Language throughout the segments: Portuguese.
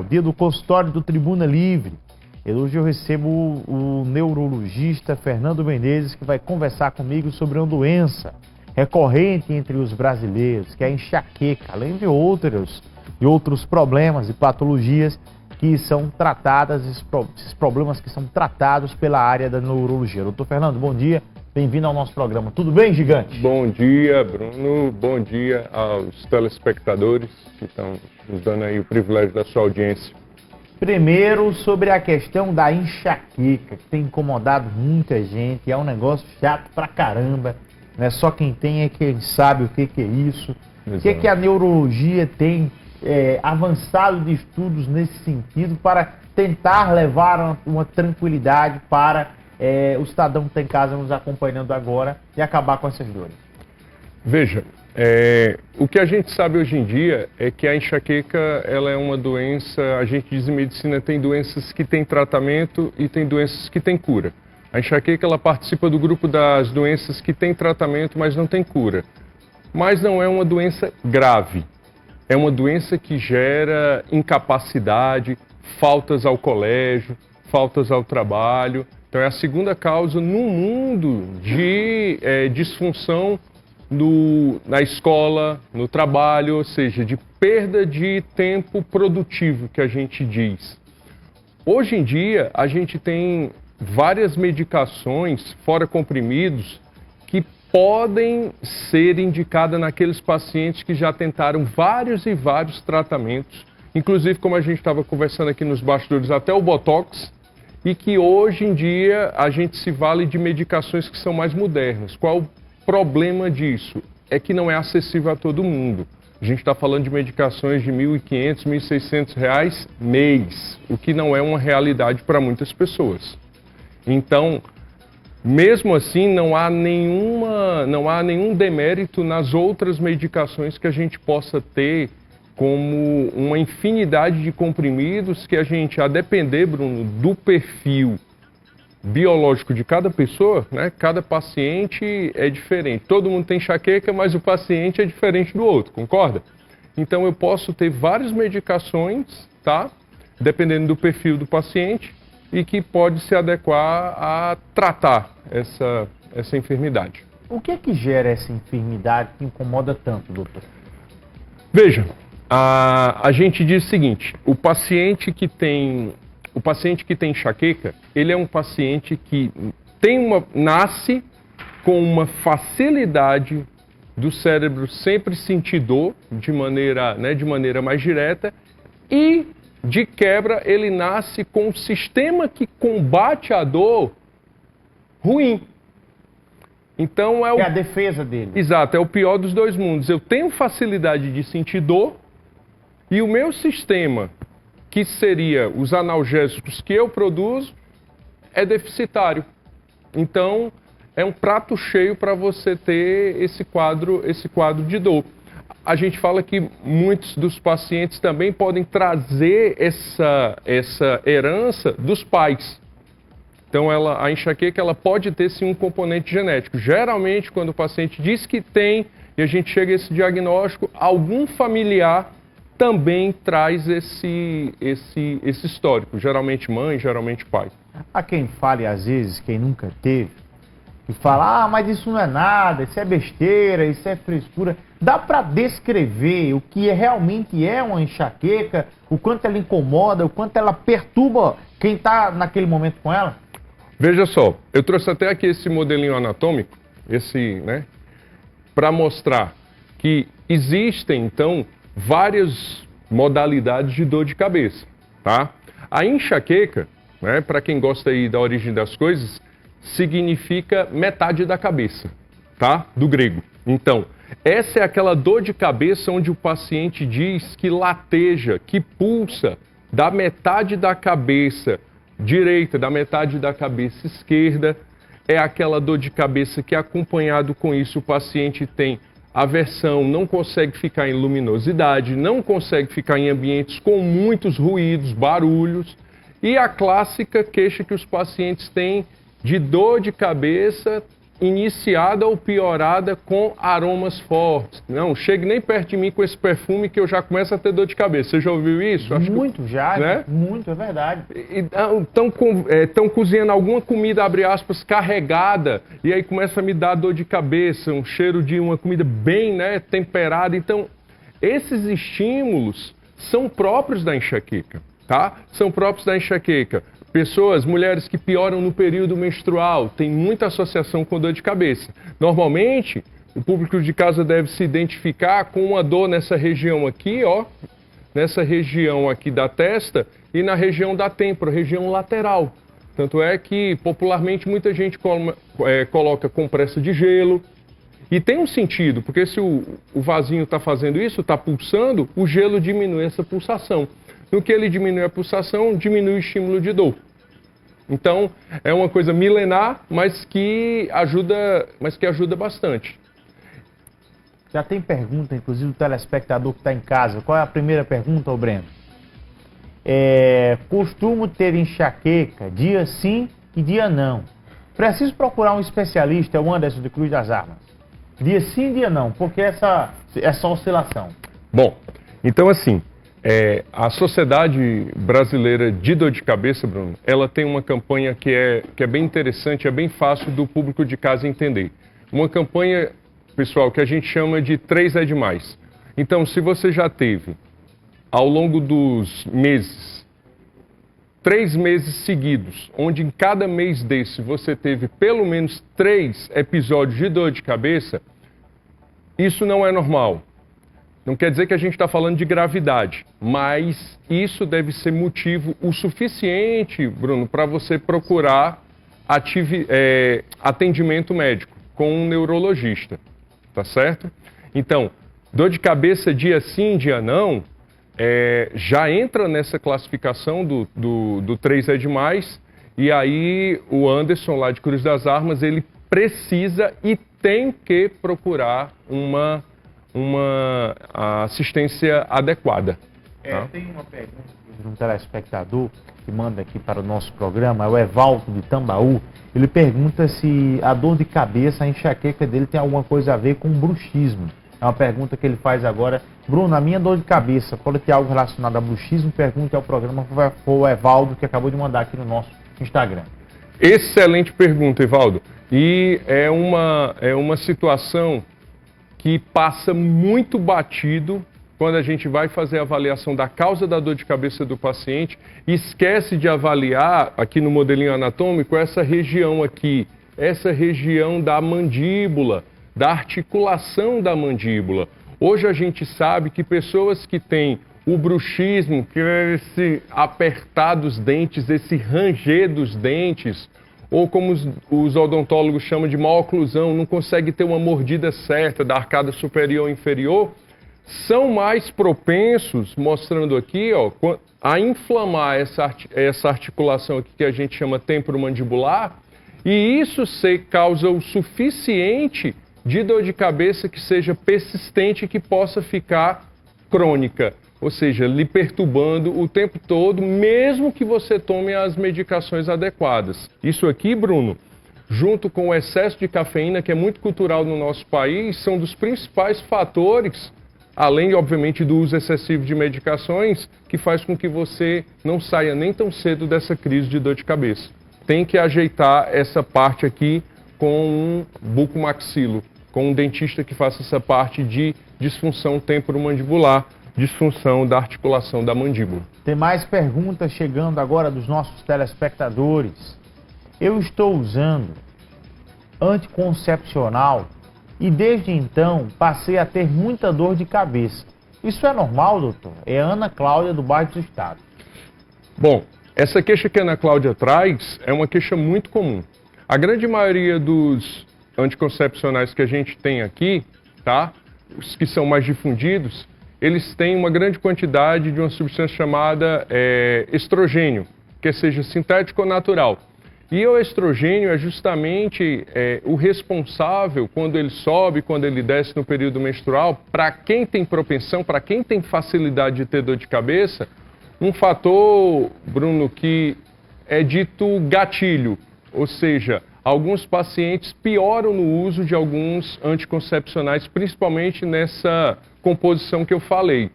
Dia do consultório do Tribuna Livre. E hoje eu recebo o neurologista Fernando Menezes, que vai conversar comigo sobre uma doença recorrente entre os brasileiros, que é a enxaqueca, além de outros problemas e patologias que são tratadas, esses problemas que são tratados pela área da neurologia. Doutor Fernando, bom dia, bem-vindo ao nosso programa. Tudo bem, gigante? Bom dia, Bruno. Bom dia aos telespectadores que estão nos dando aí o privilégio da sua audiência. Primeiro, sobre a questão da enxaqueca, que tem incomodado muita gente, é um negócio chato pra caramba, né? Só quem tem é quem sabe o que é isso. Exato. O que a neurologia tem avançado de estudos nesse sentido para tentar levar uma tranquilidade para o cidadão que está em casa nos acompanhando agora e acabar com essas dores? Veja, o que a gente sabe hoje em dia é que a enxaqueca ela é uma doença, a gente diz em medicina, tem doenças que têm tratamento e tem doenças que têm cura. A enxaqueca ela participa do grupo das doenças que têm tratamento, mas não tem cura. Mas não é uma doença grave. É uma doença que gera incapacidade, faltas ao colégio, faltas ao trabalho. Então é a segunda causa no mundo de disfunção na escola, no trabalho, ou seja, de perda de tempo produtivo, que a gente diz. Hoje em dia, a gente tem várias medicações, fora comprimidos, que podem ser indicadas naqueles pacientes que já tentaram vários e vários tratamentos, inclusive, como a gente estava conversando aqui nos bastidores, até o Botox, e que hoje em dia a gente se vale de medicações que são mais modernas. Qual o problema disso? É que não é acessível a todo mundo. A gente está falando de medicações de R$ 1.500, R$ 1.600 mês, o que não é uma realidade para muitas pessoas. Então, mesmo assim, não há nenhum demérito nas outras medicações que a gente possa ter, como uma infinidade de comprimidos que a gente, a depender, Bruno, do perfil biológico de cada pessoa, né? Cada paciente é diferente. Todo mundo tem enxaqueca, mas o paciente é diferente do outro, concorda? Então eu posso ter várias medicações, tá? Dependendo do perfil do paciente e que pode se adequar a tratar essa enfermidade. O que é que gera essa enfermidade que incomoda tanto, doutor? Veja, a gente diz o seguinte, o paciente que tem enxaqueca, ele é um paciente que nasce com uma facilidade do cérebro sempre sentir dor de maneira mais direta e, de quebra, ele nasce com um sistema que combate a dor ruim. Então é a defesa dele. Exato, é o pior dos dois mundos. Eu tenho facilidade de sentir dor e o meu sistema, que seria os analgésicos que eu produzo, é deficitário. Então, é um prato cheio para você ter esse quadro de dor. A gente fala que muitos dos pacientes também podem trazer essa herança dos pais. Então, a enxaqueca ela pode ter sim um componente genético. Geralmente, quando o paciente diz que tem e a gente chega a esse diagnóstico, algum familiar também traz esse histórico, geralmente mãe, geralmente pai. Há quem fale, às vezes, quem nunca teve, e fala, mas isso não é nada, isso é besteira, isso é frescura. Dá para descrever o que realmente é uma enxaqueca, o quanto ela incomoda, o quanto ela perturba quem está naquele momento com ela? Veja só, eu trouxe até aqui esse modelinho anatômico, para mostrar que existem, então, várias modalidades de dor de cabeça, tá? A enxaqueca, né, para quem gosta aí da origem das coisas, significa metade da cabeça, tá? Do grego. Então, essa é aquela dor de cabeça onde o paciente diz que lateja, que pulsa da metade da cabeça direita, da metade da cabeça esquerda. É aquela dor de cabeça que, acompanhado com isso, o paciente tem aversão, não consegue ficar em luminosidade, não consegue ficar em ambientes com muitos ruídos, barulhos. E a clássica queixa que os pacientes têm de dor de cabeça iniciada ou piorada com aromas fortes. Não, chegue nem perto de mim com esse perfume que eu já começo a ter dor de cabeça. Você já ouviu isso? Muito, já, né? Muito, é verdade. Estão cozinhando alguma comida, abre aspas, carregada, e aí começa a me dar dor de cabeça, um cheiro de uma comida bem, né, temperada. Então, esses estímulos são próprios da enxaqueca, tá? São próprios da enxaqueca. Pessoas, mulheres que pioram no período menstrual, tem muita associação com dor de cabeça. Normalmente, o público de casa deve se identificar com uma dor nessa região aqui, ó, nessa região aqui da testa e na região da têmpora, região lateral. Tanto é que, popularmente, muita gente coloca compressa de gelo. E tem um sentido, porque se o vasinho está fazendo isso, está pulsando, o gelo diminui essa pulsação. No que ele diminui a pulsação, diminui o estímulo de dor. Então, é uma coisa milenar, mas que ajuda bastante. Já tem pergunta, inclusive, do telespectador que está em casa. Qual é a primeira pergunta, ô Breno? Costumo ter enxaqueca, dia sim e dia não. Preciso procurar um especialista, é o Anderson de Cruz das Armas. Dia sim, dia não, porque essa oscilação. Bom, então assim, a Sociedade Brasileira de Dor de Cabeça, Bruno, ela tem uma campanha que é bem interessante, é bem fácil do público de casa entender. Uma campanha, pessoal, que a gente chama de 3 é demais. Então, se você já teve, ao longo dos meses, 3 meses seguidos, onde em cada mês desse você teve pelo menos 3 episódios de dor de cabeça, isso não é normal. Não quer dizer que a gente está falando de gravidade, mas isso deve ser motivo o suficiente, Bruno, para você procurar atendimento médico com um neurologista, tá certo? Então, dor de cabeça dia sim, dia não, já entra nessa classificação do 3 é demais, e aí o Anderson lá de Cruz das Armas, ele precisa e tem que procurar uma assistência adequada. Tá? Tem uma pergunta de um telespectador que manda aqui para o nosso programa, é o Evaldo de Tambaú. Ele pergunta se a dor de cabeça, a enxaqueca dele tem alguma coisa a ver com bruxismo. É uma pergunta que ele faz agora. Bruno, a minha dor de cabeça pode ter algo relacionado a bruxismo? Pergunta ao programa, foi o Evaldo que acabou de mandar aqui no nosso Instagram. Excelente pergunta, Evaldo. E é uma situação que passa muito batido quando a gente vai fazer a avaliação da causa da dor de cabeça do paciente e esquece de avaliar, aqui no modelinho anatômico, essa região aqui, essa região da mandíbula, da articulação da mandíbula. Hoje a gente sabe que pessoas que têm o bruxismo, que é esse apertar dos dentes, esse ranger dos dentes, ou como os odontólogos chamam de má oclusão, não consegue ter uma mordida certa da arcada superior ou inferior, são mais propensos, mostrando aqui, ó, a inflamar essa articulação aqui que a gente chama temporomandibular, e isso causa o suficiente de dor de cabeça que seja persistente e que possa ficar crônica, ou seja, lhe perturbando o tempo todo, mesmo que você tome as medicações adequadas. Isso aqui, Bruno, junto com o excesso de cafeína, que é muito cultural no nosso país, são dos principais fatores, além, obviamente, do uso excessivo de medicações, que faz com que você não saia nem tão cedo dessa crise de dor de cabeça. Tem que ajeitar essa parte aqui com um bucomaxilo, com um dentista que faça essa parte de disfunção temporomandibular, disfunção da articulação da mandíbula. Tem mais perguntas chegando agora dos nossos telespectadores. Eu estou usando anticoncepcional e desde então passei a ter muita dor de cabeça. Isso é normal, doutor? É a Ana Cláudia do bairro do Estado. Bom, essa queixa que a Ana Cláudia traz é uma queixa muito comum. A grande maioria dos anticoncepcionais que a gente tem aqui, tá? Os que são mais difundidos, eles têm uma grande quantidade de uma substância chamada estrogênio, que seja sintético ou natural. E o estrogênio é justamente o responsável, quando ele sobe, quando ele desce no período menstrual, para quem tem propensão, para quem tem facilidade de ter dor de cabeça, um fator, Bruno, que é dito gatilho, ou seja, alguns pacientes pioram no uso de alguns anticoncepcionais, principalmente nessa composição que eu falei.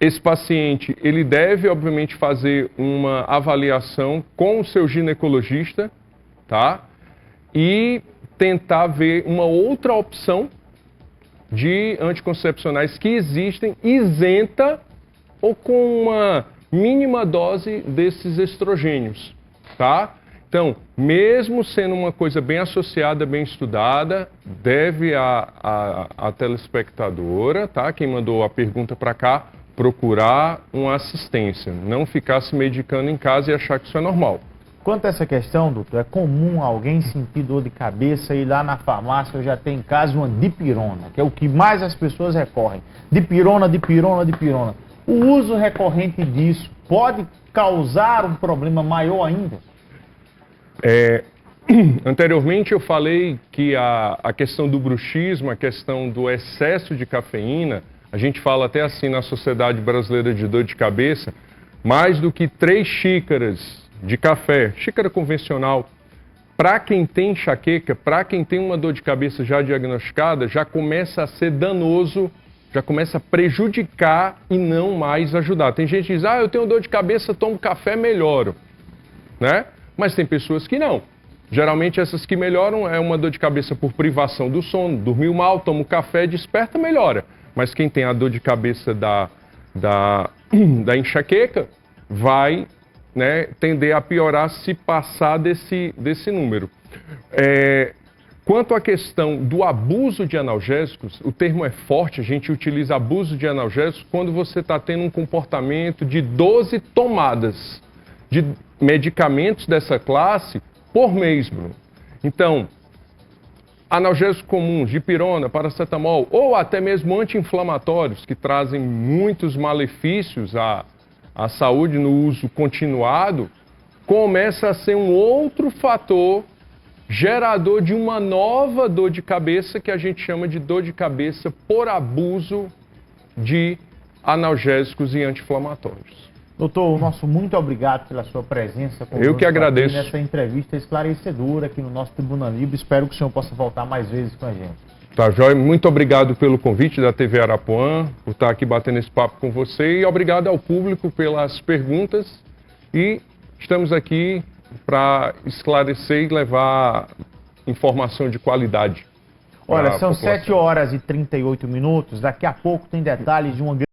Esse paciente, ele deve, obviamente, fazer uma avaliação com o seu ginecologista, tá? E tentar ver uma outra opção de anticoncepcionais que existem isenta ou com uma mínima dose desses estrogênios, tá? Então, mesmo sendo uma coisa bem associada, bem estudada, deve a telespectadora, tá? Quem mandou a pergunta para cá, procurar uma assistência, não ficar se medicando em casa e achar que isso é normal. Quanto a essa questão, doutor, é comum alguém sentir dor de cabeça e ir lá na farmácia já tem em casa uma dipirona, que é o que mais as pessoas recorrem. Dipirona, dipirona, dipirona. O uso recorrente disso pode causar um problema maior ainda? Anteriormente eu falei que a questão do bruxismo, a questão do excesso de cafeína, a gente fala até assim na Sociedade Brasileira de Dor de Cabeça, mais do que 3 xícaras de café, xícara convencional, para quem tem enxaqueca, para quem tem uma dor de cabeça já diagnosticada, já começa a ser danoso, já começa a prejudicar e não mais ajudar. Tem gente que diz, eu tenho dor de cabeça, tomo café, melhoro, né? Mas tem pessoas que não. Geralmente essas que melhoram é uma dor de cabeça por privação do sono, dormiu mal, toma um café, desperta, melhora. Mas quem tem a dor de cabeça da enxaqueca vai, né, tender a piorar se passar desse número. Quanto à questão do abuso de analgésicos, o termo é forte, a gente utiliza abuso de analgésicos quando você está tendo um comportamento de 12 tomadas de medicamentos dessa classe por mês, Bruno. Então, analgésicos comuns, dipirona, paracetamol ou até mesmo anti-inflamatórios que trazem muitos malefícios à saúde no uso continuado, começa a ser um outro fator gerador de uma nova dor de cabeça que a gente chama de dor de cabeça por abuso de analgésicos e anti-inflamatórios. Doutor, nosso muito obrigado pela sua presença conosco. Eu que agradeço. Nessa entrevista esclarecedora aqui no nosso Tribuna Livre. Espero que o senhor possa voltar mais vezes com a gente. Tá, Jóia. Muito obrigado pelo convite da TV Arapuã, por estar aqui batendo esse papo com você e obrigado ao público pelas perguntas e estamos aqui para esclarecer e levar informação de qualidade. Olha, são 7 horas e 38 minutos, daqui a pouco tem detalhes de uma